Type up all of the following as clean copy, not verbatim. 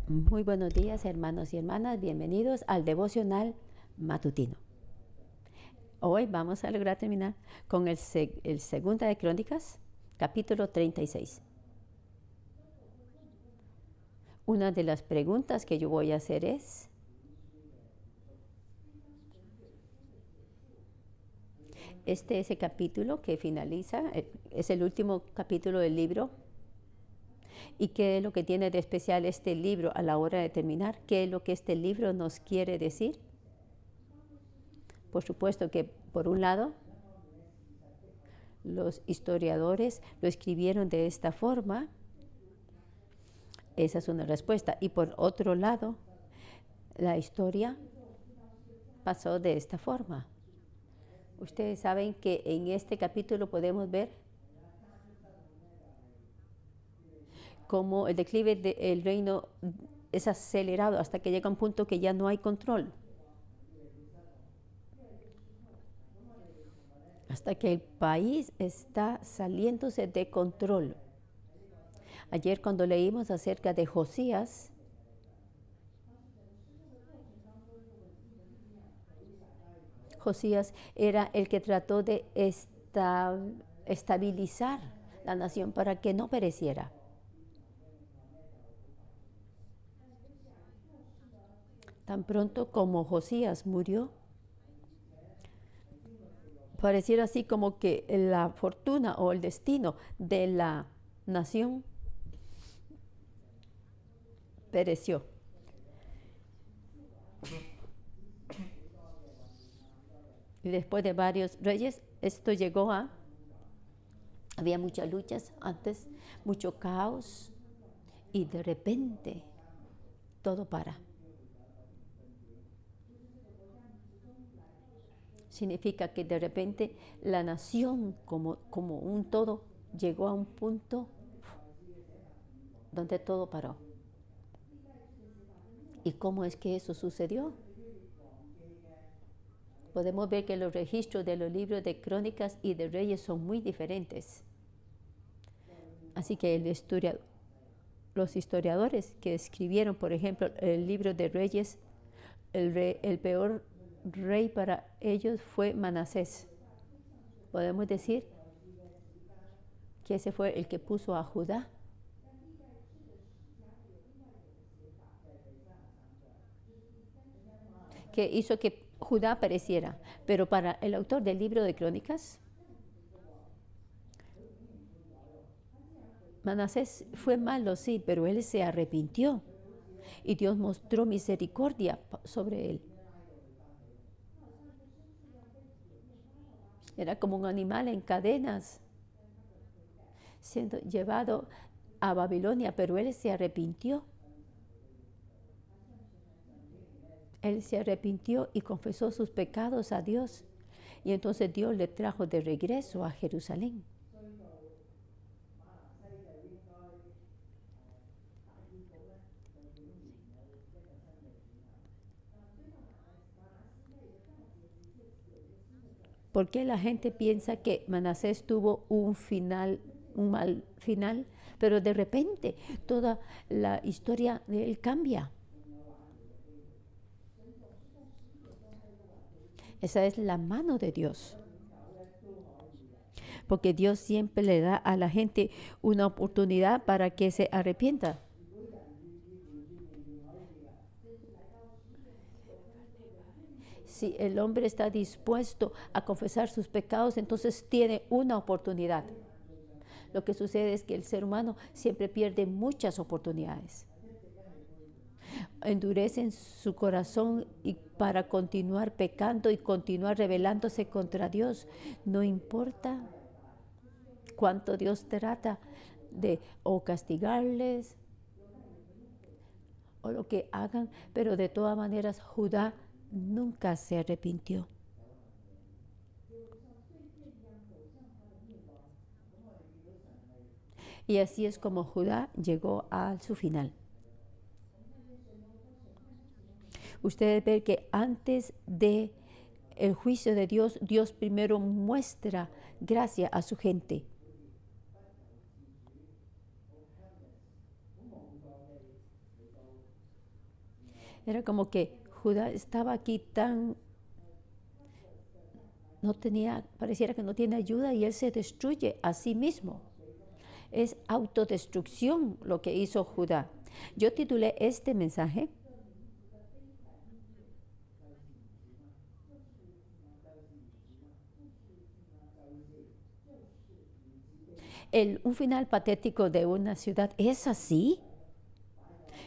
Muy buenos días, hermanos y hermanas. Bienvenidos al devocional matutino. Hoy vamos a lograr terminar con el Segunda de Crónicas, capítulo 36. Una de las preguntas que yo voy a hacer es: ese capítulo que finaliza, es el último capítulo del libro. ¿Y qué es lo que tiene de especial este libro a la hora de terminar? ¿Qué es lo que este libro nos quiere decir? Por supuesto que, por un lado, los historiadores lo escribieron de esta forma. Esa es una respuesta. Y por otro lado, la historia pasó de esta forma. Ustedes saben que en este capítulo podemos ver cómo el declive del reino es acelerado hasta que llega un punto que ya no hay control. Hasta que el país está saliéndose de control. Ayer cuando leímos acerca de Josías, Josías era el que trató de estabilizar la nación para que no pereciera. Tan pronto como Josías murió, pareciera así como que la fortuna o el destino de la nación pereció. Y después de varios reyes, esto llegó a... Había muchas luchas antes, mucho caos, y de repente todo para. Significa que de repente la nación como un todo llegó a un punto donde todo paró. ¿Y cómo es que eso sucedió? Podemos ver que los registros de los libros de Crónicas y de Reyes son muy diferentes. Así que los historiadores que escribieron, por ejemplo, el libro de Reyes, el peor rey para ellos fue Manasés. Podemos decir que ese fue el que puso a Judá. Que hizo que Judá apareciera. Pero para el autor del libro de Crónicas, Manasés fue malo, sí, pero él se arrepintió y Dios mostró misericordia sobre él. Era como un animal en cadenas, siendo llevado a Babilonia, pero él se arrepintió. Él se arrepintió y confesó sus pecados a Dios. Y entonces Dios le trajo de regreso a Jerusalén. ¿Por qué la gente piensa que Manasés tuvo un mal final? Pero de repente toda la historia de él cambia. Esa es la mano de Dios. Porque Dios siempre le da a la gente una oportunidad para que se arrepienta. Si el hombre está dispuesto a confesar sus pecados, entonces tiene una oportunidad. Lo que sucede es que el ser humano siempre pierde muchas oportunidades. Endurecen su corazón y para continuar pecando y continuar rebelándose contra Dios. No importa cuánto Dios trata de o castigarles o lo que hagan, pero de todas maneras Judá nunca se arrepintió. Y así es como Judá llegó a su final. Ustedes ven que antes de el juicio de Dios, Dios primero muestra gracia a su gente. Era como que Judá estaba aquí tan, no tenía, pareciera que no tiene ayuda y él se destruye a sí mismo. Es autodestrucción lo que hizo Judá. Yo titulé este mensaje un final patético de una ciudad. ¿Es así?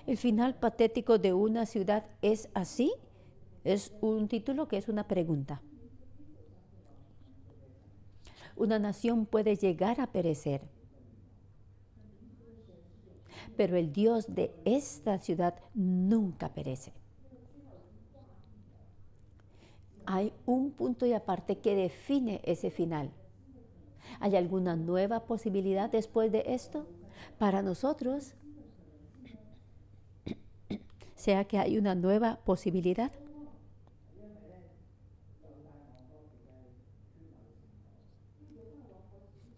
¿El final patético de una ciudad es así? Es un título que es una pregunta. Una nación puede llegar a perecer, pero el Dios de esta ciudad nunca perece. Hay un punto y aparte que define ese final. ¿Hay alguna nueva posibilidad después de esto? Para nosotros, sea que hay una nueva posibilidad.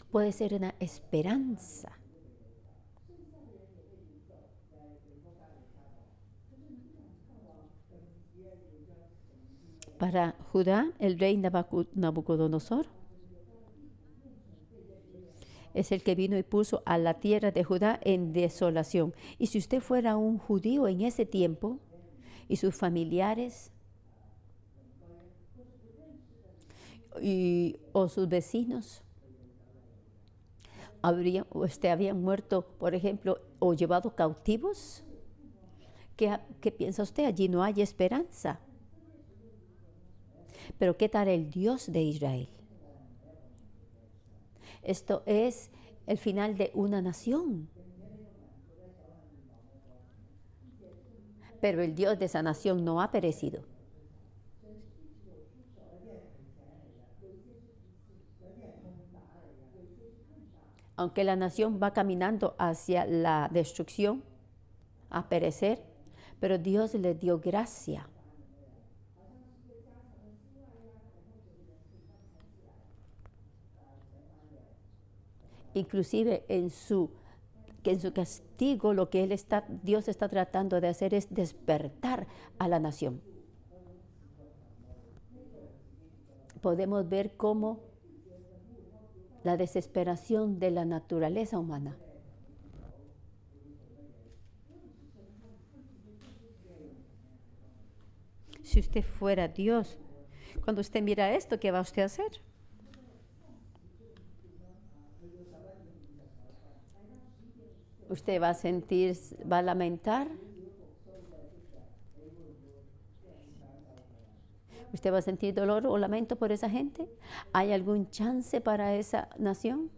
Puede ser una esperanza. Para Judá, el rey Nabucodonosor es el que vino y puso a la tierra de Judá en desolación. Y si usted fuera un judío en ese tiempo y sus familiares o sus vecinos habían muerto, por ejemplo, o llevado cautivos, ¿qué piensa usted? Allí no hay esperanza. Pero ¿qué tal el Dios de Israel? Esto es el final de una nación. Pero el Dios de esa nación no ha perecido. Aunque la nación va caminando hacia la destrucción, a perecer, pero Dios le dio gracia. Inclusive en su castigo, lo que Dios está tratando de hacer es despertar a la nación. Podemos ver cómo la desesperación de la naturaleza humana. Si usted fuera Dios, cuando usted mira esto, ¿qué va usted a hacer? Usted va a sentir, va a lamentar. ¿Usted va a sentir dolor o lamento por esa gente? ¿Hay algún chance para esa nación?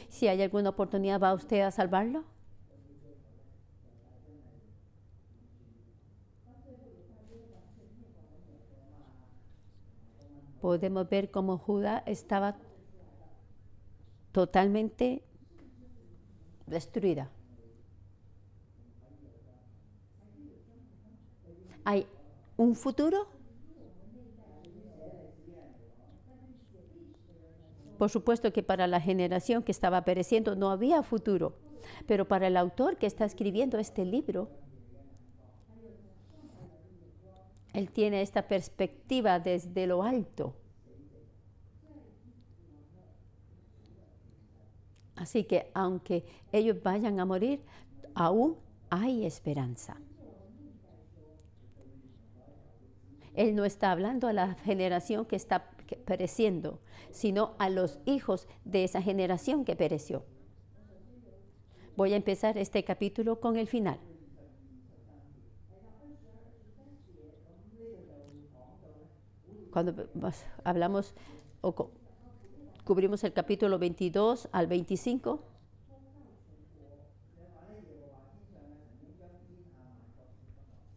Si hay alguna oportunidad, ¿va usted a salvarlo? Podemos ver cómo Judá estaba totalmente destruida. ¿Hay un futuro? Por supuesto que para la generación que estaba pereciendo no había futuro, pero para el autor que está escribiendo este libro, él tiene esta perspectiva desde lo alto. Así que aunque ellos vayan a morir, aún hay esperanza. Él no está hablando a la generación que está pereciendo, sino a los hijos de esa generación que pereció. Voy a empezar este capítulo con el final. Cuando hablamos o cubrimos el capítulo 22 al 25,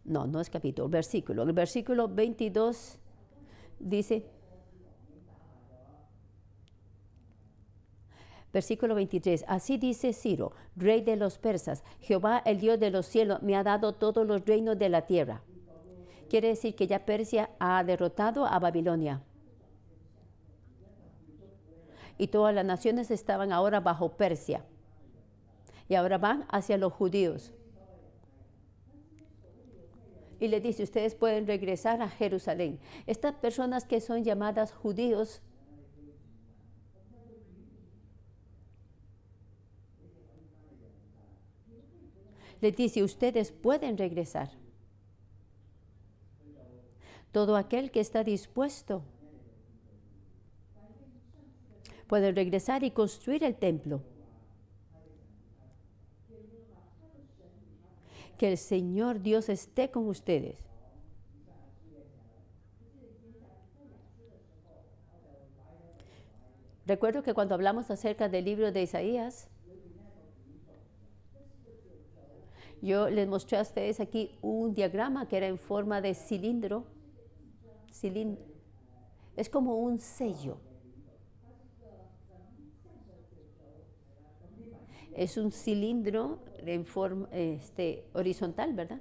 no es capítulo, versículo. El versículo 22 dice, versículo 23, así dice Ciro, rey de los persas, Jehová, el Dios de los cielos, me ha dado todos los reinos de la tierra. Quiere decir que ya Persia ha derrotado a Babilonia. Y todas las naciones estaban ahora bajo Persia. Y ahora van hacia los judíos. y le dice, ustedes pueden regresar a Jerusalén. Estas personas que son llamadas judíos, les dice, ustedes pueden regresar. Todo aquel que está dispuesto puede regresar y construir el templo. Que el Señor Dios esté con ustedes. Recuerdo que cuando hablamos acerca del libro de Isaías, yo les mostré a ustedes aquí un diagrama que era en forma de cilindro. Es como un sello. Es un cilindro en forma horizontal, ¿verdad?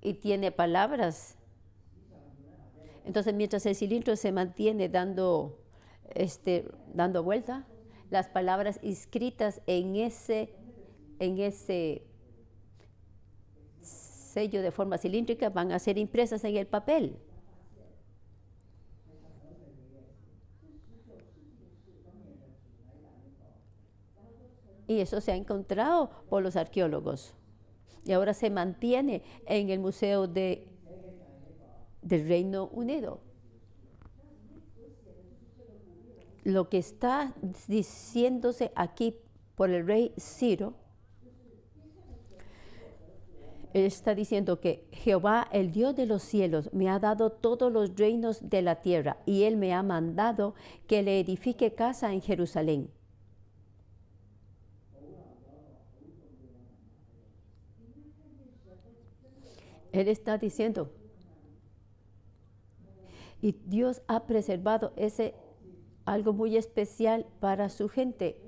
Y tiene palabras. Entonces, mientras el cilindro se mantiene dando vuelta, las palabras inscritas en ese sello de forma cilíndrica van a ser impresas en el papel. Y eso se ha encontrado por los arqueólogos. Y ahora se mantiene en el Museo del Reino Unido. Lo que está diciéndose aquí por el rey Ciro, él está diciendo que Jehová, el Dios de los cielos, me ha dado todos los reinos de la tierra y él me ha mandado que le edifique casa en Jerusalén. Él está diciendo, y Dios ha preservado algo muy especial para su gente.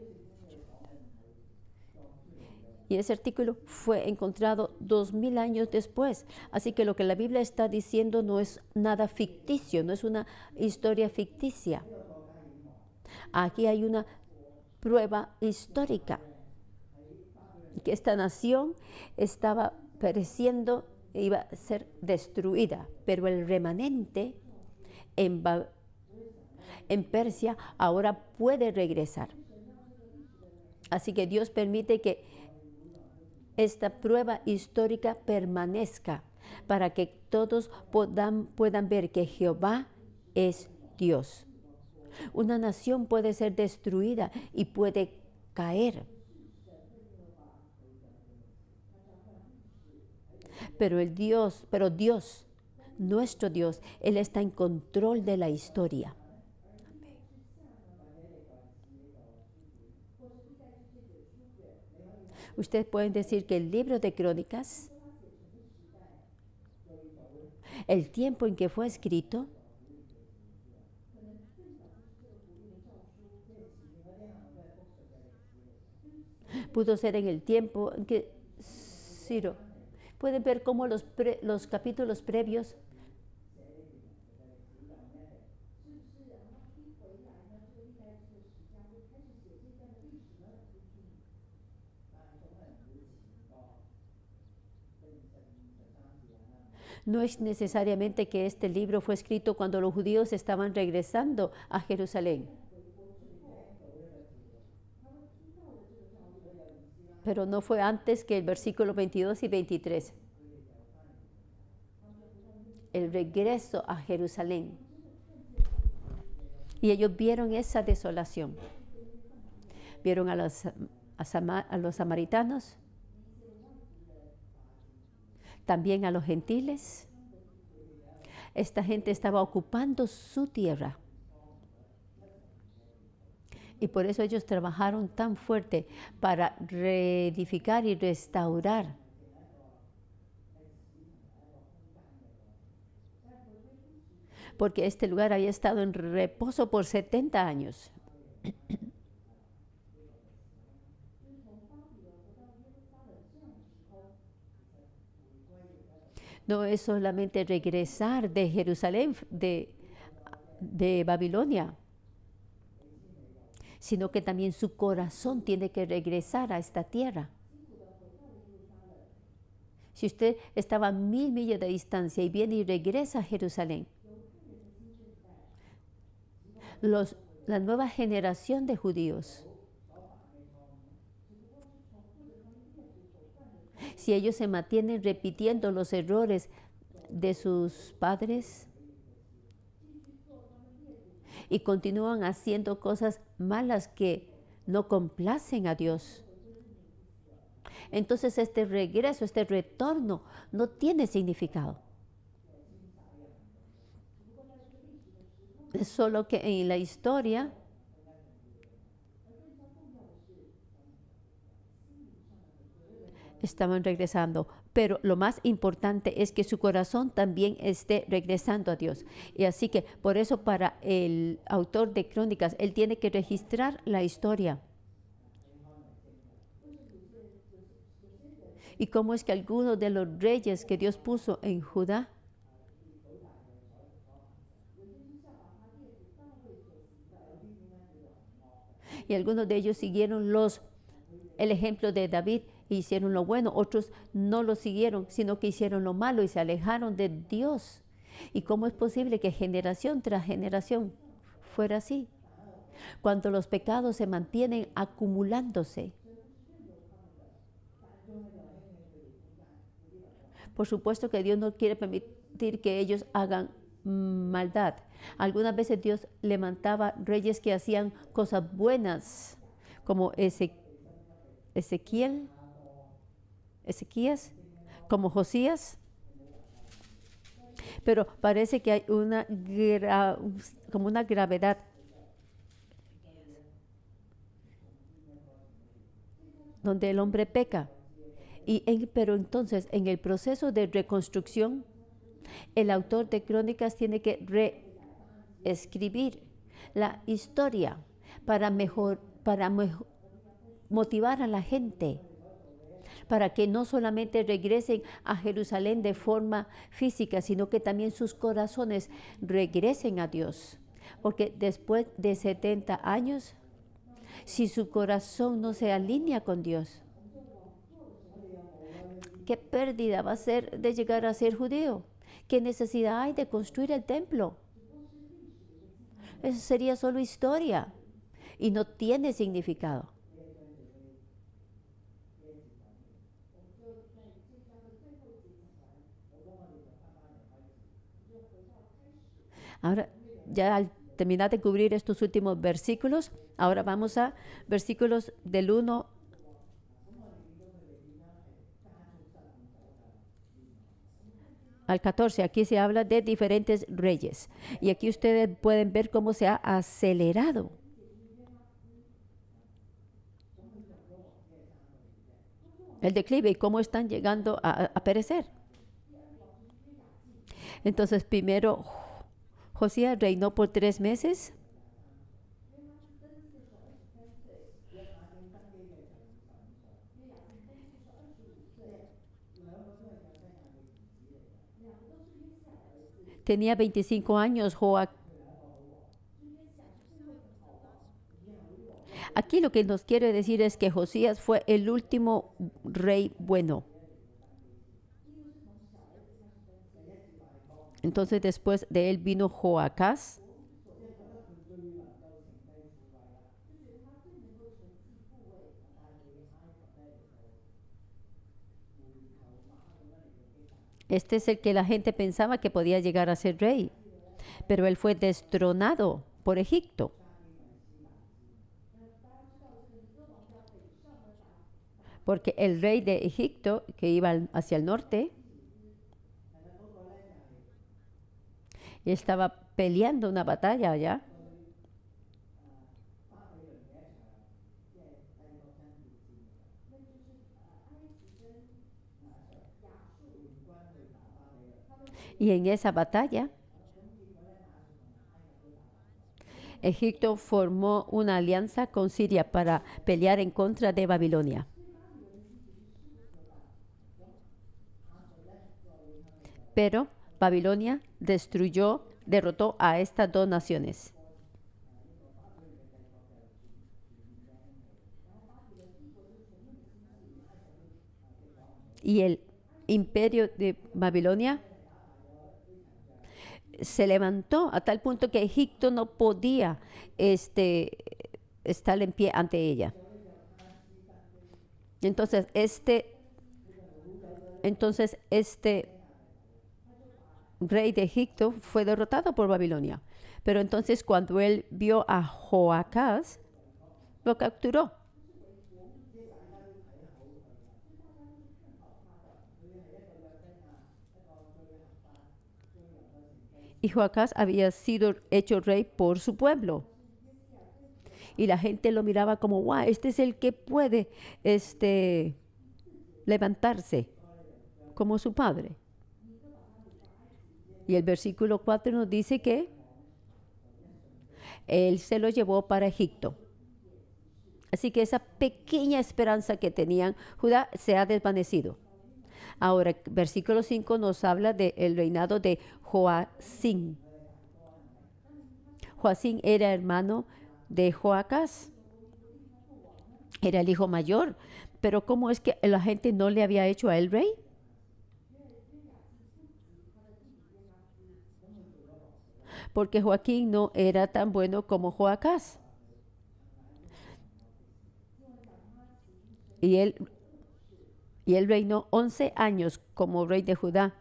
Y ese artículo fue encontrado 2000 años después. Así que lo que la Biblia está diciendo no es nada ficticio, no es una historia ficticia. Aquí hay una prueba histórica, que esta nación estaba pereciendo, iba a ser destruida, pero el remanente en Persia ahora puede regresar. Así que Dios permite que esta prueba histórica permanezca para que todos puedan ver que Jehová es Dios. Una nación puede ser destruida y puede caer, pero Dios, nuestro Dios, Él está en control de la historia. Ustedes pueden decir que el libro de Crónicas, el tiempo en que fue escrito, pudo ser en el tiempo en que Ciro. Pueden ver cómo los capítulos previos no es necesariamente que este libro fue escrito cuando los judíos estaban regresando a Jerusalén. Pero no fue antes que el versículo 22 y 23. El regreso a Jerusalén. Y ellos vieron esa desolación. Vieron a los samaritanos, también a los gentiles. Esta gente estaba ocupando su tierra. Y por eso ellos trabajaron tan fuerte para reedificar y restaurar. Porque este lugar había estado en reposo por 70 años. No es solamente regresar de Jerusalén, de Babilonia, sino que también su corazón tiene que regresar a esta tierra. Si usted estaba a 1000 millas de distancia y viene y regresa a Jerusalén, la nueva generación de judíos, si ellos se mantienen repitiendo los errores de sus padres y continúan haciendo cosas malas que no complacen a Dios, entonces este regreso, este retorno no tiene significado. Es solo que en la historia estaban regresando, pero lo más importante es que su corazón también esté regresando a Dios. Y así que por eso para el autor de Crónicas, él tiene que registrar la historia. Y cómo es que algunos de los reyes que Dios puso en Judá, y algunos de ellos siguieron el ejemplo de David e hicieron lo bueno, otros no lo siguieron, sino que hicieron lo malo y se alejaron de Dios. ¿Y cómo es posible que generación tras generación fuera así? Cuando los pecados se mantienen acumulándose. Por supuesto que Dios no quiere permitir que ellos hagan maldad. Algunas veces Dios levantaba reyes que hacían cosas buenas, como Ezequías, como Josías. Pero parece que hay como una gravedad. Donde el hombre peca. Pero entonces, en el proceso de reconstrucción, el autor de Crónicas tiene que reescribir la historia para motivar a la gente, para que no solamente regresen a Jerusalén de forma física, sino que también sus corazones regresen a Dios. Porque después de 70 años, si su corazón no se alinea con Dios, ¿qué pérdida va a ser de llegar a ser judío? ¿Qué necesidad hay de construir el templo? Eso sería solo historia y no tiene significado. Ahora, ya al terminar de cubrir estos últimos versículos, ahora vamos a versículos del 1 al 14. Aquí se habla de diferentes reyes. Y aquí ustedes pueden ver cómo se ha acelerado el declive y cómo están llegando a perecer. Entonces, primero, Josías reinó por 3 meses. Tenía 25 años. Aquí lo que nos quiere decir es que Josías fue el último rey bueno. Entonces después de él vino Joacás. Este es el que la gente pensaba que podía llegar a ser rey, pero él fue destronado por Egipto. Porque el rey de Egipto, que iba hacia el norte, y estaba peleando una batalla allá. Y en esa batalla, Egipto formó una alianza con Siria para pelear en contra de Babilonia. Pero Babilonia derrotó a estas dos naciones. Y el imperio de Babilonia se levantó a tal punto que Egipto no podía estar en pie ante ella. Entonces este rey de Egipto fue derrotado por Babilonia. Pero entonces cuando él vio a Joacás, lo capturó. Y Joacás había sido hecho rey por su pueblo. Y la gente lo miraba como, wow, este es el que puede levantarse como su padre. Y el versículo 4 nos dice que él se lo llevó para Egipto. Así que esa pequeña esperanza que tenían Judá se ha desvanecido. Ahora, versículo 5 nos habla del reinado de Joacín. Joacín era hermano de Joacás. Era el hijo mayor. Pero ¿cómo es que la gente no le había hecho a él rey? Porque Joaquín no era tan bueno como Joacás. Y él reinó 11 años como rey de Judá.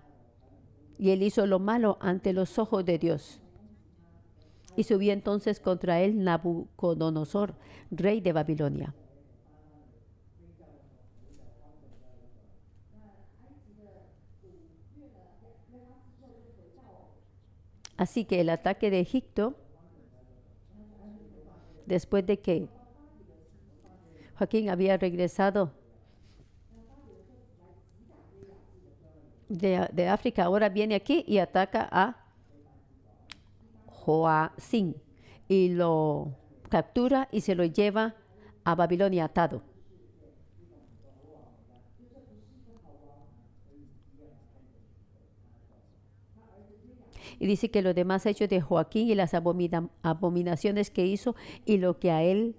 Y él hizo lo malo ante los ojos de Dios. Y subió entonces contra él Nabucodonosor, rey de Babilonia. Así que el ataque de Egipto, después de que Joaquín había regresado de África, ahora viene aquí y ataca a Joacín y lo captura y se lo lleva a Babilonia atado. Y dice que los demás hechos de Joaquín y las abominaciones que hizo y lo que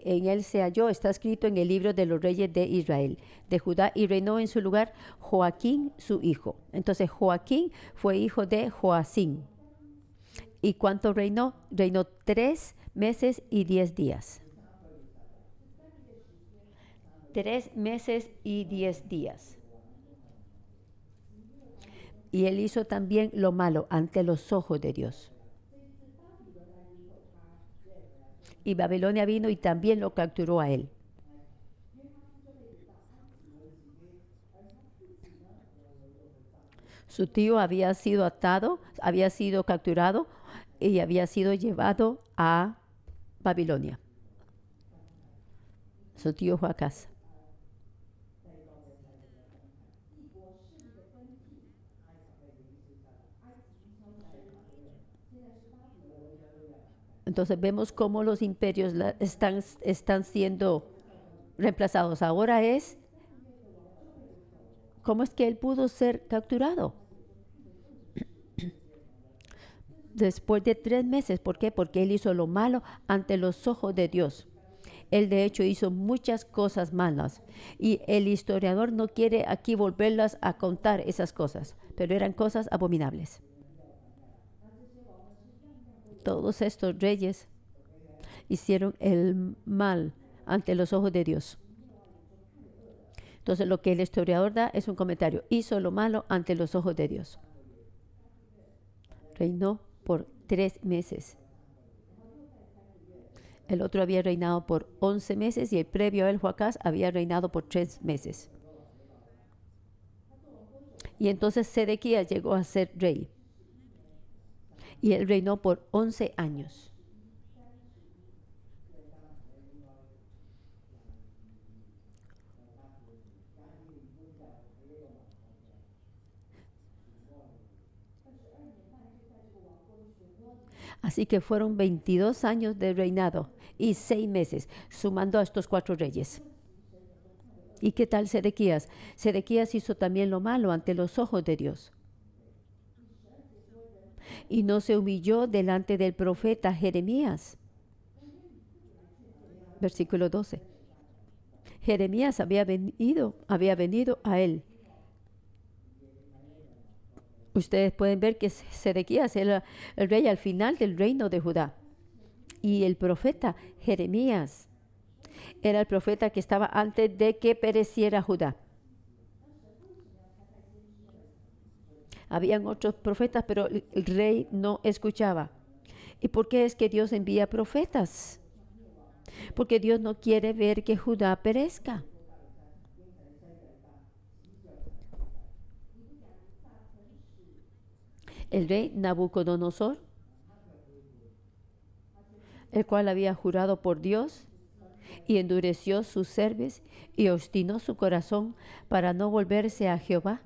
en él se halló está escrito en el libro de los reyes de Israel, de Judá, y reinó en su lugar Joaquín su hijo. Entonces Joaquín fue hijo de Joacín. ¿Y cuánto reinó? Reinó 3 meses y 10 días. 3 meses y 10 días. Y él hizo también lo malo ante los ojos de Dios. Y Babilonia vino y también lo capturó a él. Su tío había sido atado, había sido capturado y había sido llevado a Babilonia. Su tío Joacás. Entonces vemos cómo los imperios están siendo reemplazados. Ahora es, ¿cómo es que él pudo ser capturado? Después de 3 meses. ¿Por qué? Porque él hizo lo malo ante los ojos de Dios. Él de hecho hizo muchas cosas malas. Y el historiador no quiere aquí volverlas a contar esas cosas. Pero eran cosas abominables. Todos estos reyes hicieron el mal ante los ojos de Dios. Entonces lo que el historiador da es un comentario. Hizo lo malo ante los ojos de Dios. Reinó por 3 meses. El otro había reinado por 11 meses y el previo a él, Joacás, había reinado por 3 meses. Y entonces Sedequías llegó a ser rey. Y él reinó por 11 años. Así que fueron 22 años de reinado y 6 meses, sumando a estos 4 reyes. ¿Y qué tal Sedequías? Sedequías hizo también lo malo ante los ojos de Dios. Y no se humilló delante del profeta Jeremías. Versículo 12. Jeremías había venido a él. Ustedes pueden ver que Sedequías era el rey al final del reino de Judá. Y el profeta Jeremías era el profeta que estaba antes de que pereciera Judá. Habían otros profetas, pero el rey no escuchaba. ¿Y por qué es que Dios envía profetas? Porque Dios no quiere ver que Judá perezca. El rey Nabucodonosor, el cual había jurado por Dios, y endureció sus cerviz y obstinó su corazón para no volverse a Jehová.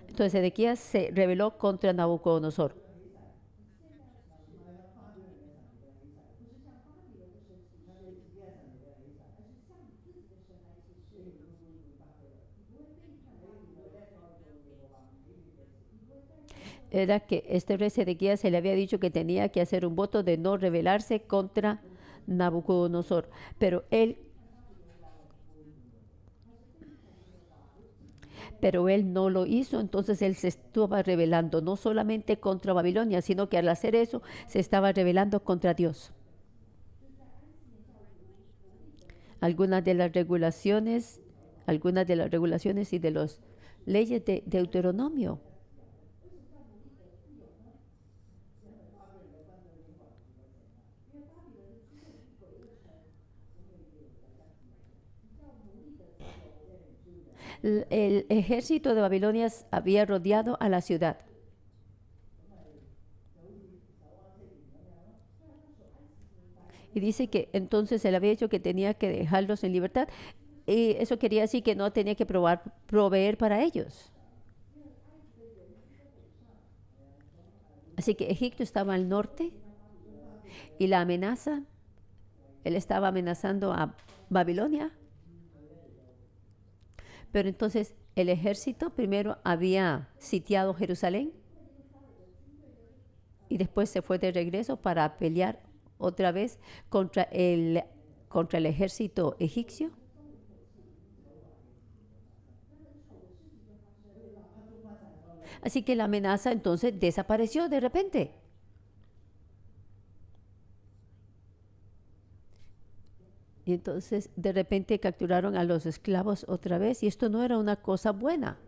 Entonces Sedequías se rebeló contra Nabucodonosor. Era que este rey Sedequías se le había dicho que tenía que hacer un voto de no rebelarse contra Nabucodonosor, pero él no lo hizo. Entonces él se estaba rebelando no solamente contra Babilonia, sino que al hacer eso se estaba rebelando contra Dios. Algunas de las regulaciones y de las leyes de Deuteronomio. El ejército de Babilonia había rodeado a la ciudad. Y dice que entonces él había dicho que tenía que dejarlos en libertad. Y eso quería decir que no tenía que proveer para ellos. Así que Egipto estaba al norte y la amenaza, él estaba amenazando a Babilonia. Pero entonces el ejército primero había sitiado Jerusalén y después se fue de regreso para pelear otra vez contra el ejército egipcio. Así que la amenaza entonces desapareció de repente. Y entonces de repente capturaron a los esclavos otra vez y esto no era una cosa buena.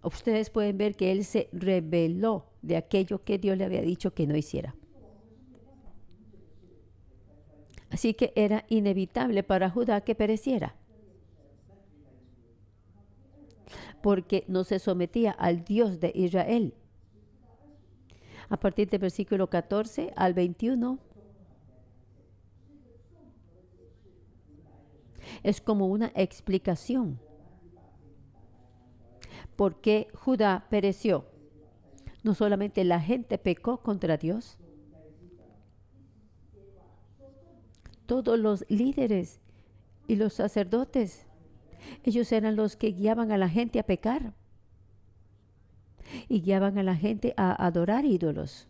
Ustedes pueden ver que él se rebeló de aquello que Dios le había dicho que no hiciera. Así que era inevitable para Judá que pereciera, porque no se sometía al Dios de Israel. A partir del versículo 14 al 21, es como una explicación por qué Judá pereció. No solamente la gente pecó contra Dios, todos los líderes y los sacerdotes, ellos eran los que guiaban a la gente a pecar y guiaban a la gente a adorar ídolos,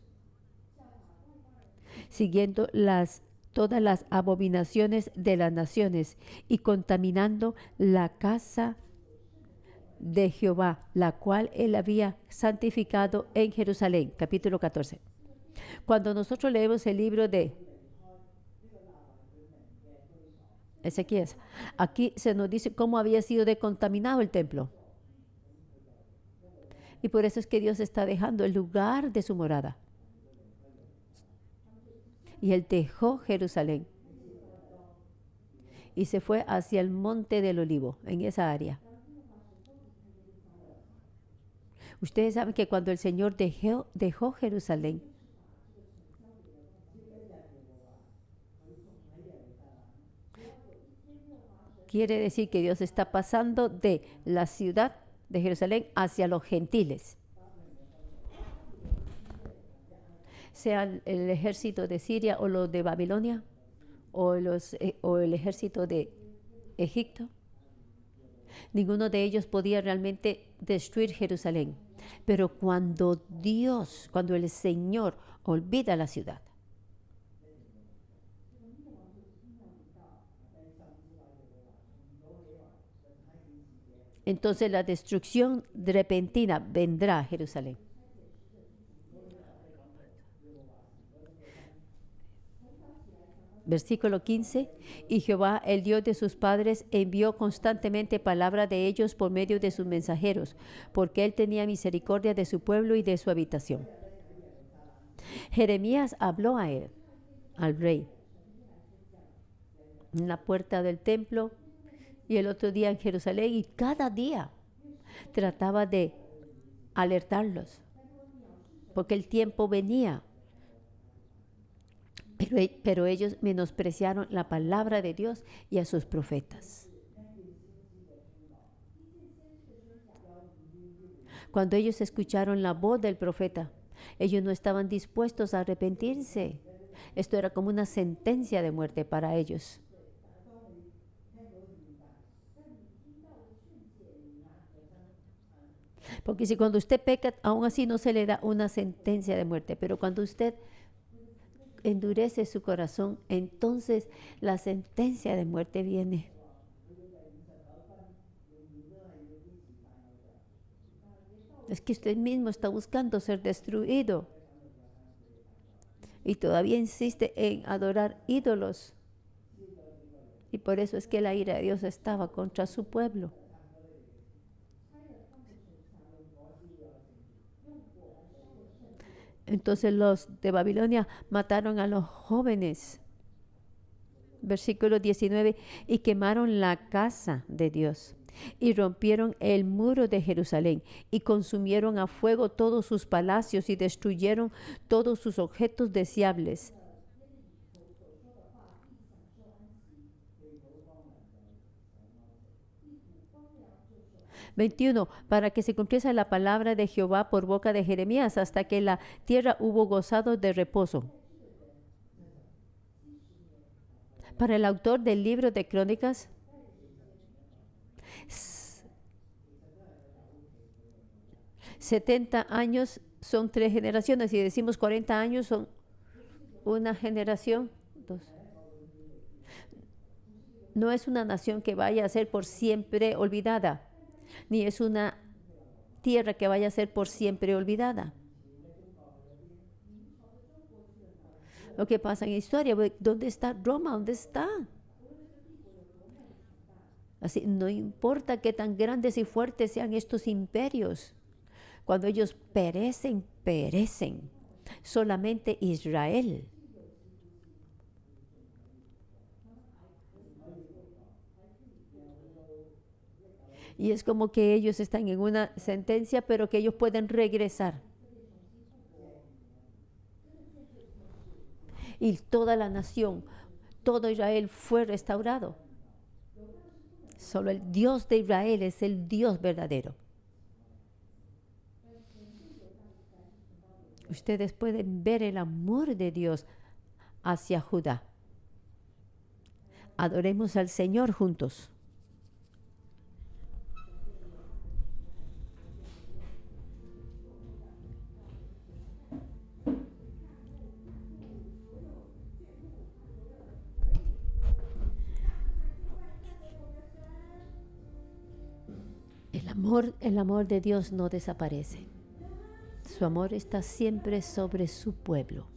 siguiendo todas las abominaciones de las naciones y contaminando la casa de Jehová, la cual él había santificado en Jerusalén. Capítulo 14. Cuando nosotros leemos el libro de Ezequías, aquí se nos dice cómo había sido contaminado el templo. Y por eso es que Dios está dejando el lugar de su morada. Y él dejó Jerusalén y se fue hacia el monte del Olivo, en esa área. Ustedes saben que cuando el Señor dejó Jerusalén, quiere decir que Dios está pasando de la ciudad de Jerusalén hacia los gentiles. Sea el ejército de Siria o los de Babilonia o el ejército de Egipto. Ninguno de ellos podía realmente destruir Jerusalén. Pero cuando el Señor olvida la ciudad, entonces la destrucción repentina vendrá a Jerusalén. Versículo 15, y Jehová, el Dios de sus padres, envió constantemente palabra de ellos por medio de sus mensajeros, porque él tenía misericordia de su pueblo y de su habitación. Jeremías habló a él, al rey, en la puerta del templo y el otro día en Jerusalén, y cada día trataba de alertarlos, porque el tiempo venía. Pero ellos menospreciaron la palabra de Dios y a sus profetas. Cuando ellos escucharon la voz del profeta, ellos no estaban dispuestos a arrepentirse. Esto era como una sentencia de muerte para ellos. Porque si cuando usted peca, aún así no se le da una sentencia de muerte, pero cuando usted endurece su corazón, entonces la sentencia de muerte viene. Es que usted mismo está buscando ser destruido y todavía insiste en adorar ídolos. Y por eso es que la ira de Dios estaba contra su pueblo. Entonces los de Babilonia mataron a los jóvenes. Versículo 19, y quemaron la casa de Dios, y rompieron el muro de Jerusalén, y consumieron a fuego todos sus palacios, y destruyeron todos sus objetos deseables. (21) Para que se cumpliese la palabra de Jehová por boca de Jeremías, hasta que la tierra hubo gozado de reposo. Para el autor del libro de Crónicas, 70 años son 3 generaciones. Si decimos 40 años son una generación. 2. No es una nación que vaya a ser por siempre olvidada, ni es una tierra que vaya a ser por siempre olvidada. Lo que pasa en la historia, ¿dónde está Roma? ¿Dónde está? Así, no importa qué tan grandes y fuertes sean estos imperios, cuando ellos perecen, perecen. Solamente Israel. Y es como que ellos están en una sentencia, pero que ellos pueden regresar. Y toda la nación, todo Israel fue restaurado. Solo el Dios de Israel es el Dios verdadero. Ustedes pueden ver el amor de Dios hacia Judá. Adoremos al Señor juntos. El amor de Dios no desaparece. Su amor está siempre sobre su pueblo.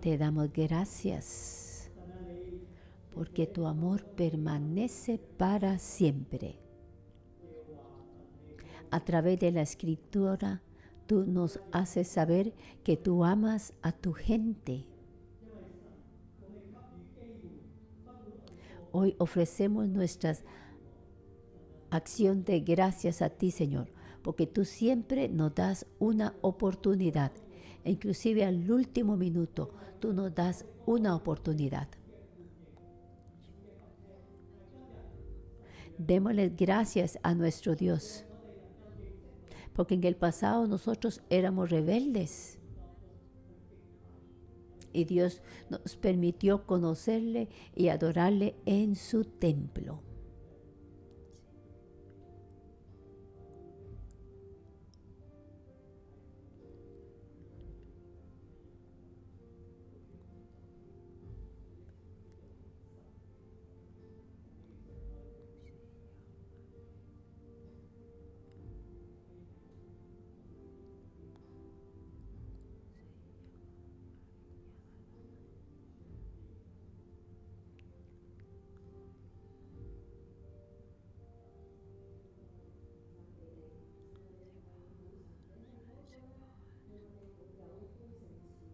Te damos gracias porque tu amor permanece para siempre. A través de la Escritura, tú nos haces saber que tú amas a tu gente. Hoy ofrecemos nuestra acción de gracias a ti, Señor, porque tú siempre nos das una oportunidad. E inclusive al último minuto, tú nos das una oportunidad. Démosle gracias a nuestro Dios, porque en el pasado nosotros éramos rebeldes y Dios nos permitió conocerle y adorarle en su templo.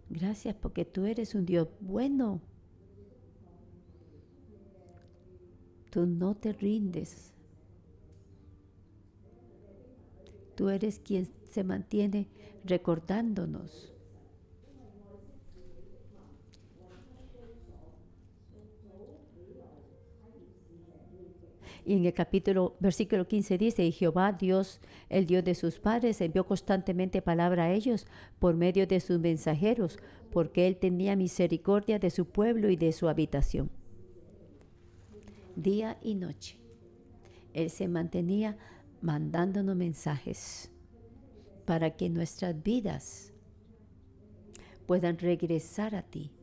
Gracias porque tú eres un Dios bueno. Tú no te rindes. Tú eres quien se mantiene recordándonos. Y en el versículo 15 dice, y Jehová Dios, el Dios de sus padres, envió constantemente palabra a ellos por medio de sus mensajeros, porque él tenía misericordia de su pueblo y de su habitación. Día y noche, él se mantenía mandándonos mensajes para que nuestras vidas puedan regresar a ti.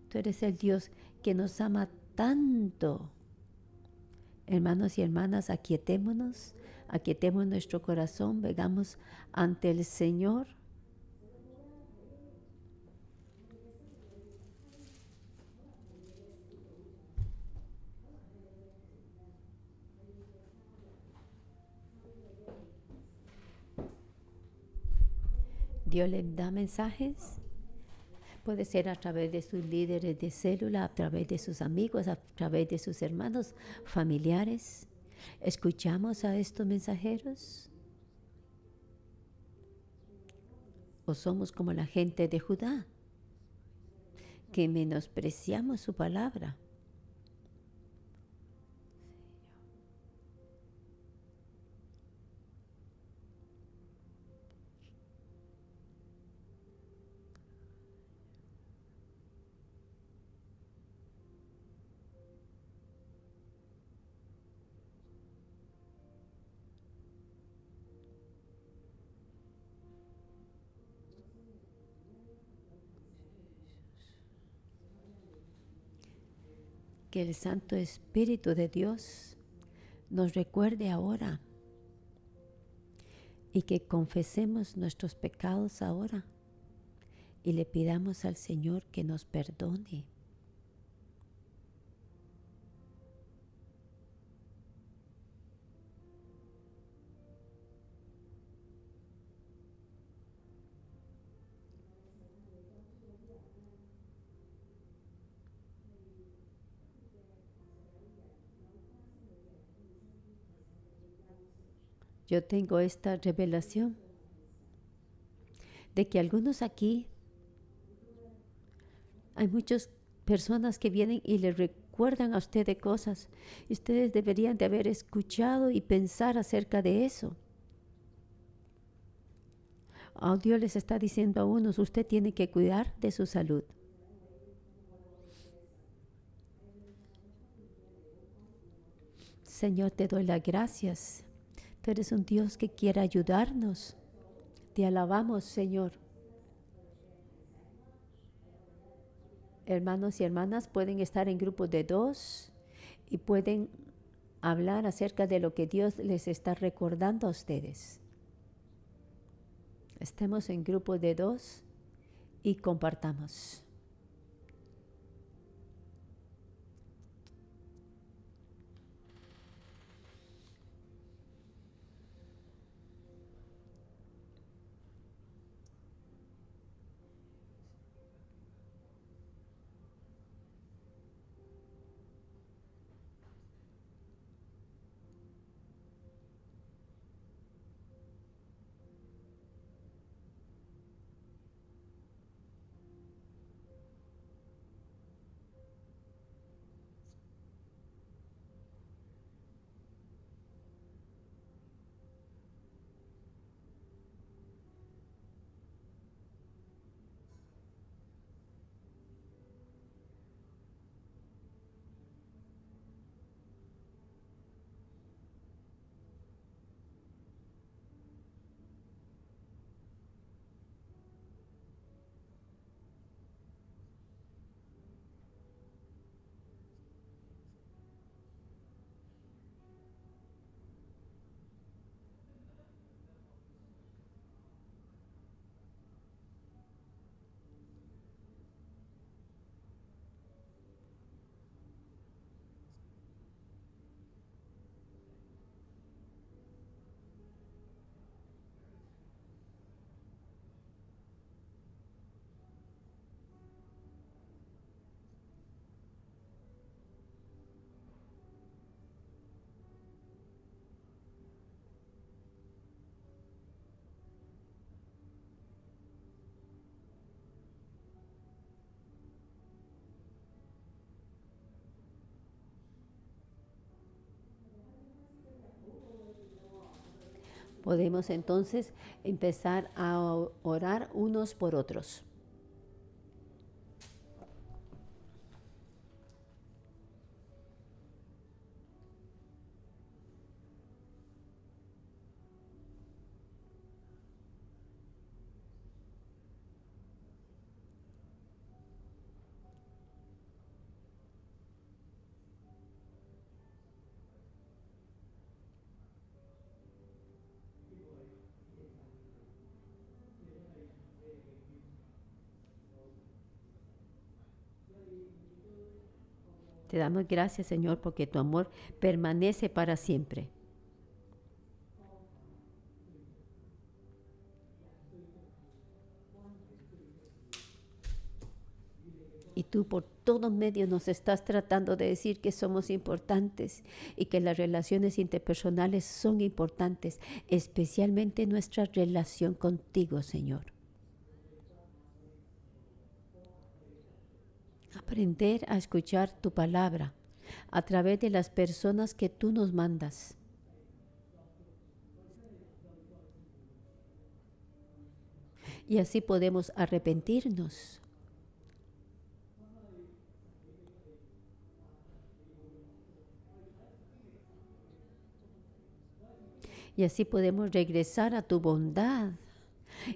Tú eres el Dios que nos ama tanto. Hermanos y hermanas, aquietémonos, aquietemos nuestro corazón, vengamos ante el Señor. Dios les da mensajes. Puede ser a través de sus líderes de célula, a través de sus amigos, a través de sus hermanos, familiares. ¿Escuchamos a estos mensajeros? ¿O somos como la gente de Judá, que menospreciamos su palabra? Que el Santo Espíritu de Dios nos recuerde ahora y que confesemos nuestros pecados ahora y le pidamos al Señor que nos perdone. Yo tengo esta revelación de que algunos aquí, hay muchas personas que vienen y le recuerdan a usted de cosas y ustedes deberían de haber escuchado y pensar acerca de eso. Dios les está diciendo a unos, usted tiene que cuidar de su salud. Señor, te doy las gracias. Tú eres un Dios que quiere ayudarnos. Te alabamos, Señor. Hermanos y hermanas pueden estar en grupos de 2 y pueden hablar acerca de lo que Dios les está recordando a ustedes. Estemos en grupos de 2 y compartamos. Podemos entonces empezar a orar unos por otros. Te damos gracias, Señor, porque tu amor permanece para siempre. Y tú por todos medios nos estás tratando de decir que somos importantes y que las relaciones interpersonales son importantes, especialmente nuestra relación contigo, Señor. Aprender a escuchar tu palabra a través de las personas que tú nos mandas. Y así podemos arrepentirnos. Y así podemos regresar a tu bondad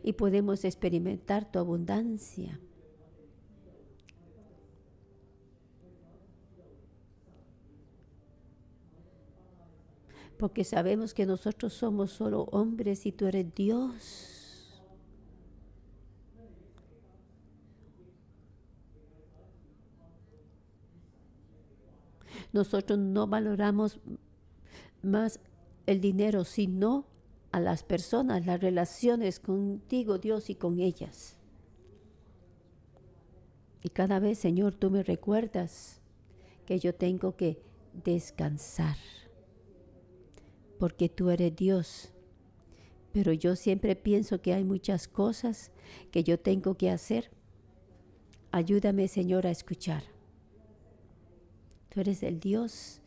y podemos experimentar tu abundancia. Porque sabemos que nosotros somos solo hombres y tú eres Dios. Nosotros no valoramos más el dinero, sino a las personas, las relaciones contigo, Dios, y con ellas. Y cada vez, Señor, tú me recuerdas que yo tengo que descansar, porque tú eres Dios. Pero yo siempre pienso que hay muchas cosas que yo tengo que hacer. Ayúdame, Señor, a escuchar. Tú eres el Dios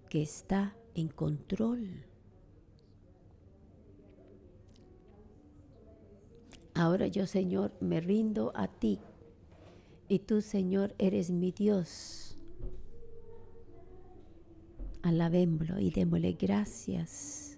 que está en control. Ahora yo, Señor, me rindo a ti. Y tú, Señor, eres mi Dios. Alabémoslo y démosle gracias.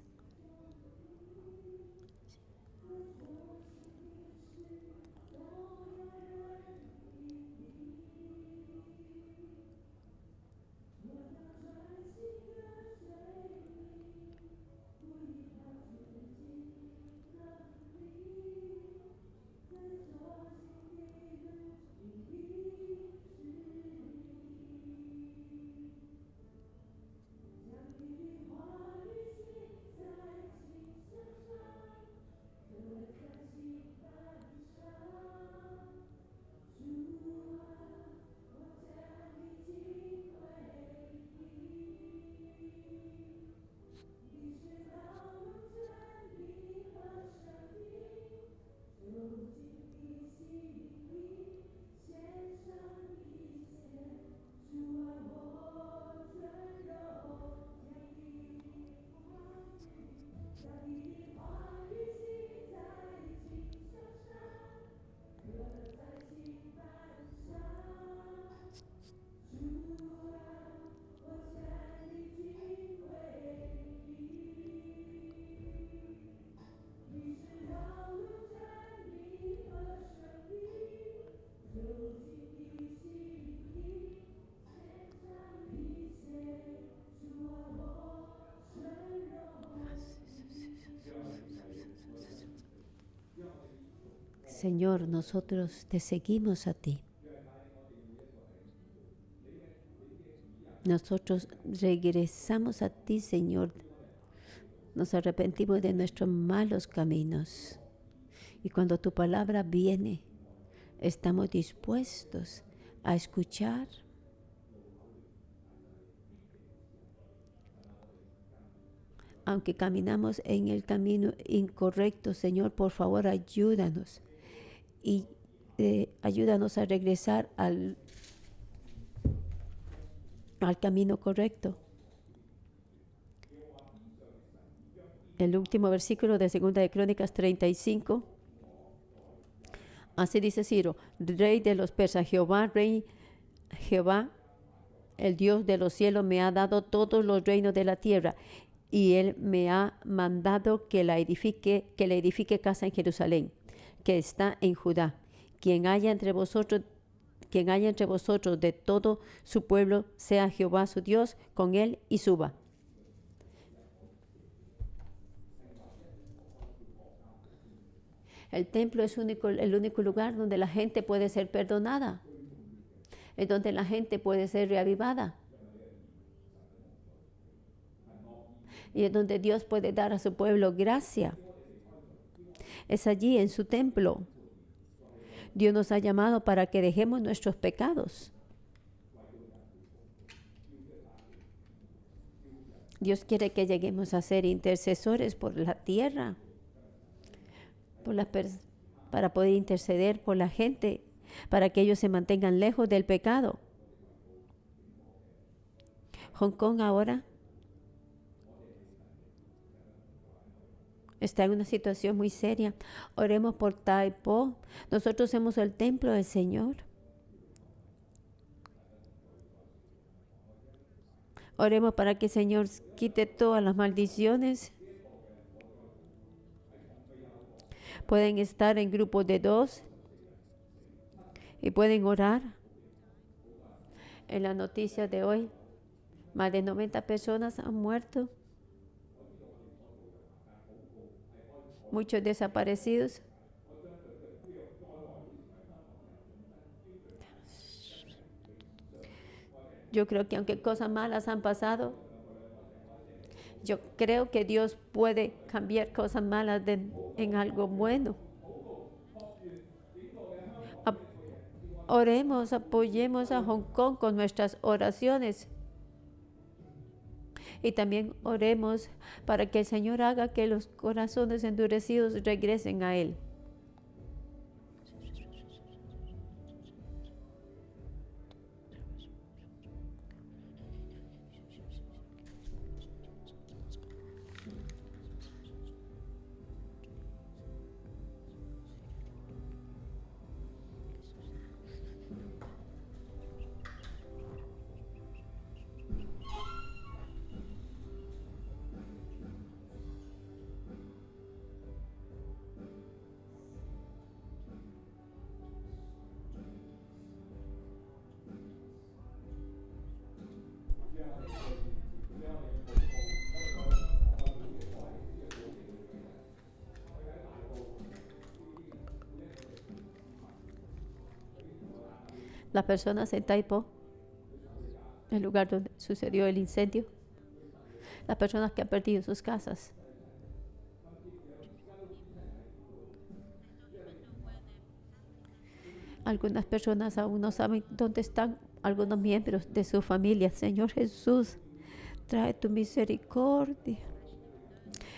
Señor, nosotros te seguimos a ti. Nosotros regresamos a ti, Señor. Nos arrepentimos de nuestros malos caminos. Y cuando tu palabra viene, estamos dispuestos a escuchar. Aunque caminamos en el camino incorrecto, Señor, por favor, ayúdanos. Y ayúdanos a regresar al camino correcto. El último versículo de 2 de Crónicas 35. Así dice Ciro: Rey de los persas, Jehová, el Dios de los cielos, me ha dado todos los reinos de la tierra, y él me ha mandado que le edifique casa en Jerusalén, que está en Judá. Quien haya entre vosotros de todo su pueblo, sea Jehová su Dios con él y suba. El templo es el único lugar donde la gente puede ser perdonada, es donde la gente puede ser reavivada, y es donde Dios puede dar a su pueblo gracia. Es allí, en su templo. Dios nos ha llamado para que dejemos nuestros pecados. Dios quiere que lleguemos a ser intercesores por la tierra, para poder interceder por la gente, para que ellos se mantengan lejos del pecado. Hong Kong ahora está en una situación muy seria. Oremos por Tai Po. Nosotros somos el templo del Señor. Oremos para que el Señor quite todas las maldiciones. Pueden estar en grupos de 2 y pueden orar. En la noticia de hoy, más de 90 personas han muerto. Muchos desaparecidos. Yo creo que aunque cosas malas han pasado, yo creo que Dios puede cambiar cosas malas en algo bueno. Oremos, apoyemos a Hong Kong con nuestras oraciones. Y también oremos para que el Señor haga que los corazones endurecidos regresen a Él. Las personas en Tai Po, el lugar donde sucedió el incendio, las personas que han perdido sus casas. Algunas personas aún no saben dónde están algunos miembros de su familia. Señor Jesús, trae tu misericordia.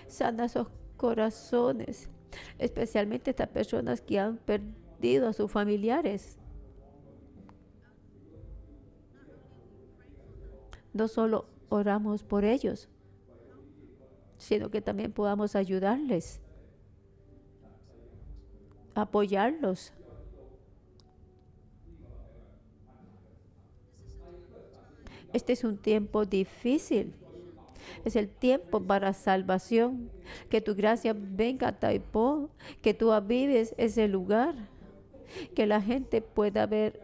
Sana esos corazones, especialmente estas personas que han perdido a sus familiares. No solo oramos por ellos, sino que también podamos ayudarles, apoyarlos. Este es un tiempo difícil. Es el tiempo para salvación. Que tu gracia venga a Tai Po, que tú avives ese lugar, que la gente pueda ver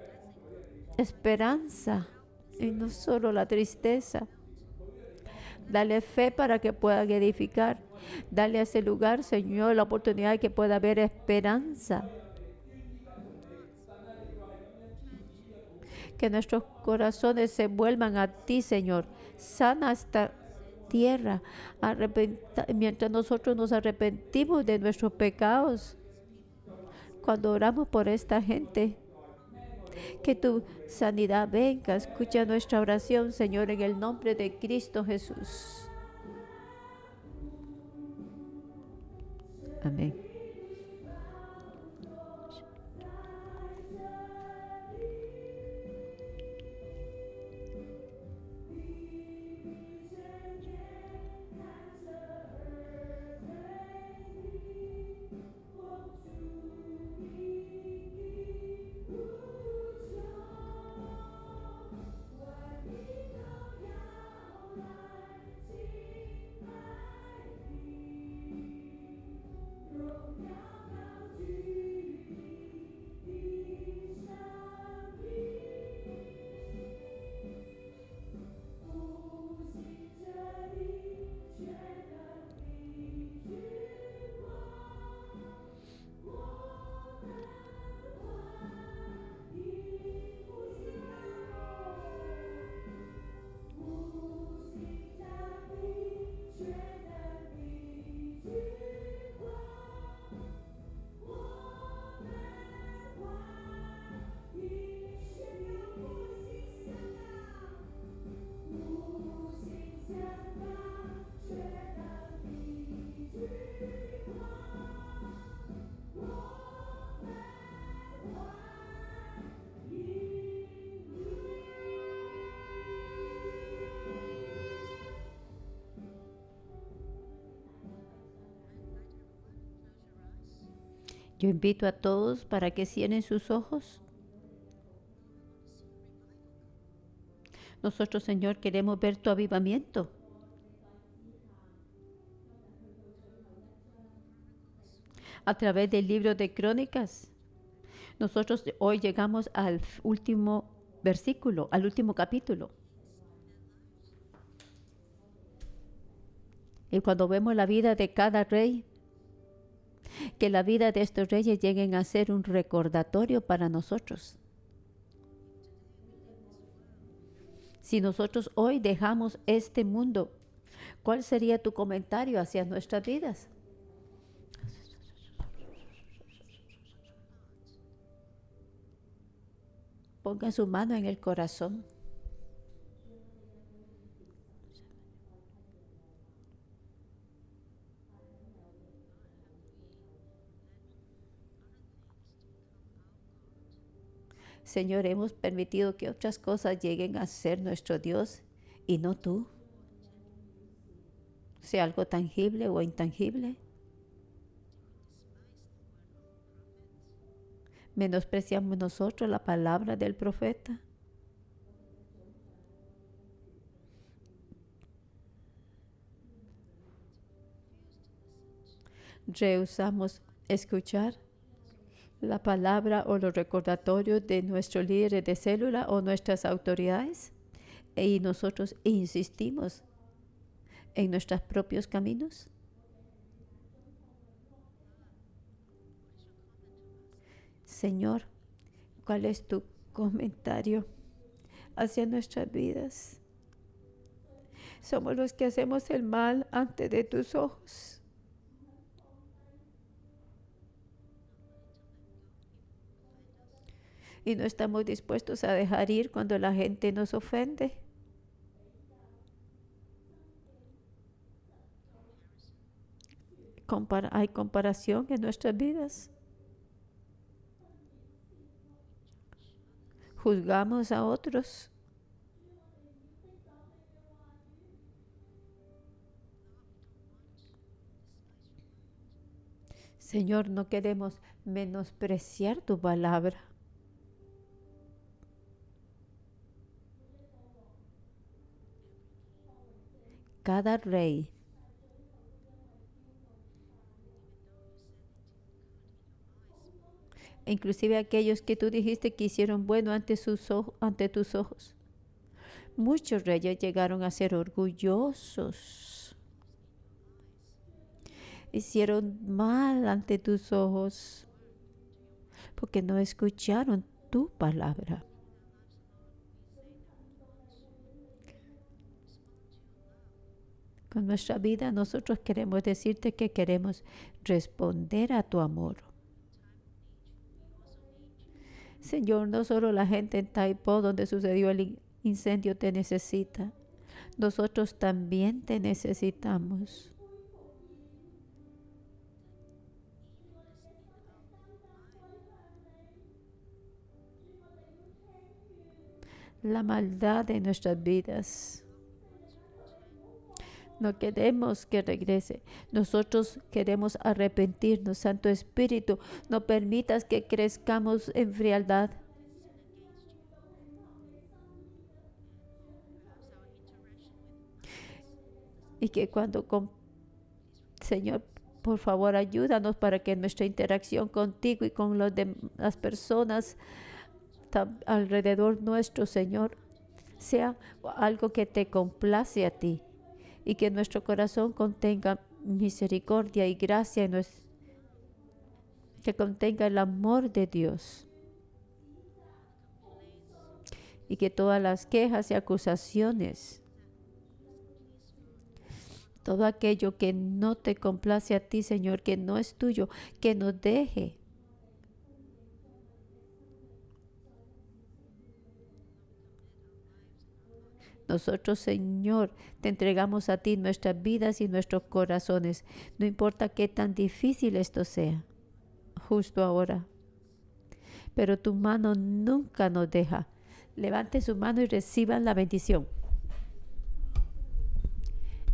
esperanza y no solo la tristeza. Dale fe para que puedan edificar. Dale a ese lugar, Señor, la oportunidad de que pueda haber esperanza. que nuestros corazones se vuelvan a ti, Señor. Sana esta tierra. Mientras nosotros nos arrepentimos de nuestros pecados, cuando oramos por esta gente, que tu sanidad venga. Escucha nuestra oración, Señor, en el nombre de Cristo Jesús. Amén. Yo invito a todos para que cierren sus ojos. Nosotros, Señor, queremos ver tu avivamiento. A través del libro de Crónicas, nosotros hoy llegamos al último versículo, al último capítulo. Y cuando vemos la vida de cada rey, que la vida de estos reyes lleguen a ser un recordatorio para nosotros. Si nosotros hoy dejamos este mundo, ¿cuál sería tu comentario hacia nuestras vidas? Ponga su mano en el corazón. Señor, hemos permitido que otras cosas lleguen a ser nuestro Dios y no tú. Sea algo tangible o intangible. Menospreciamos nosotros la palabra del profeta. Rehusamos escuchar la palabra o los recordatorios de nuestros líderes de célula o nuestras autoridades y nosotros insistimos en nuestros propios caminos. Señor, ¿cuál es tu comentario hacia nuestras vidas? Somos los que hacemos el mal ante de tus ojos. Y no estamos dispuestos a dejar ir cuando la gente nos ofende. Hay comparación en nuestras vidas. Juzgamos a otros. Señor, no queremos menospreciar tu palabra. Cada rey inclusive aquellos que tú dijiste que hicieron bueno ante tus ojos. Muchos reyes llegaron a ser orgullosos. Hicieron mal ante tus ojos porque no escucharon tu palabra. Con nuestra vida nosotros queremos decirte que queremos responder a tu amor. Señor, no solo la gente en Taipo, donde sucedió el incendio, te necesita. Nosotros también te necesitamos. La maldad de nuestras vidas. No queremos que regrese. Nosotros queremos arrepentirnos. Santo Espíritu, no permitas que crezcamos en frialdad. Y que cuando, Señor, por favor, ayúdanos para que nuestra interacción contigo y con las personas alrededor nuestro, Señor, sea algo que te complace a ti. Y que nuestro corazón contenga misericordia y gracia, que contenga el amor de Dios. Y que todas las quejas y acusaciones, todo aquello que no te complace a ti, Señor, que no es tuyo, que nos deje. Nosotros, Señor, te entregamos a ti nuestras vidas y nuestros corazones. No importa qué tan difícil esto sea, justo ahora. Pero tu mano nunca nos deja. Levante su mano y reciban la bendición.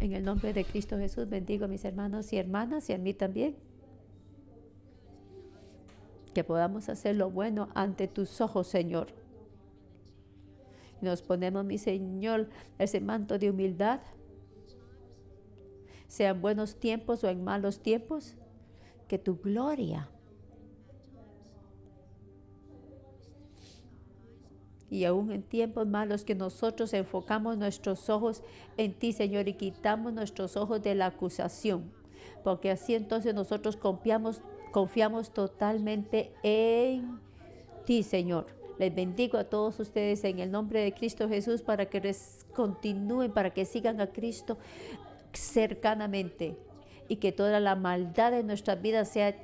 En el nombre de Cristo Jesús, bendigo a mis hermanos y hermanas y a mí también. Que podamos hacer lo bueno ante tus ojos, Señor. Nos ponemos, mi Señor, ese manto de humildad, sea en buenos tiempos o en malos tiempos, que tu gloria y aún en tiempos malos que nosotros enfocamos nuestros ojos en ti, Señor, y quitamos nuestros ojos de la acusación, porque así entonces nosotros confiamos totalmente en ti, Señor. Les bendigo a todos ustedes en el nombre de Cristo Jesús para que continúen, para que sigan a Cristo cercanamente y que toda la maldad de nuestras vidas sea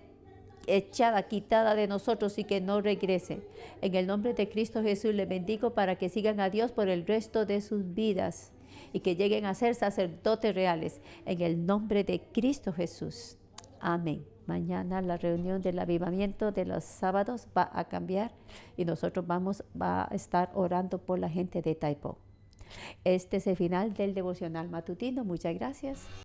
echada, quitada de nosotros y que no regrese. En el nombre de Cristo Jesús les bendigo para que sigan a Dios por el resto de sus vidas y que lleguen a ser sacerdotes reales. En el nombre de Cristo Jesús. Amén. Mañana la reunión del avivamiento de los sábados va a cambiar y nosotros va a estar orando por la gente de Taipo. Este es el final del devocional matutino. Muchas gracias.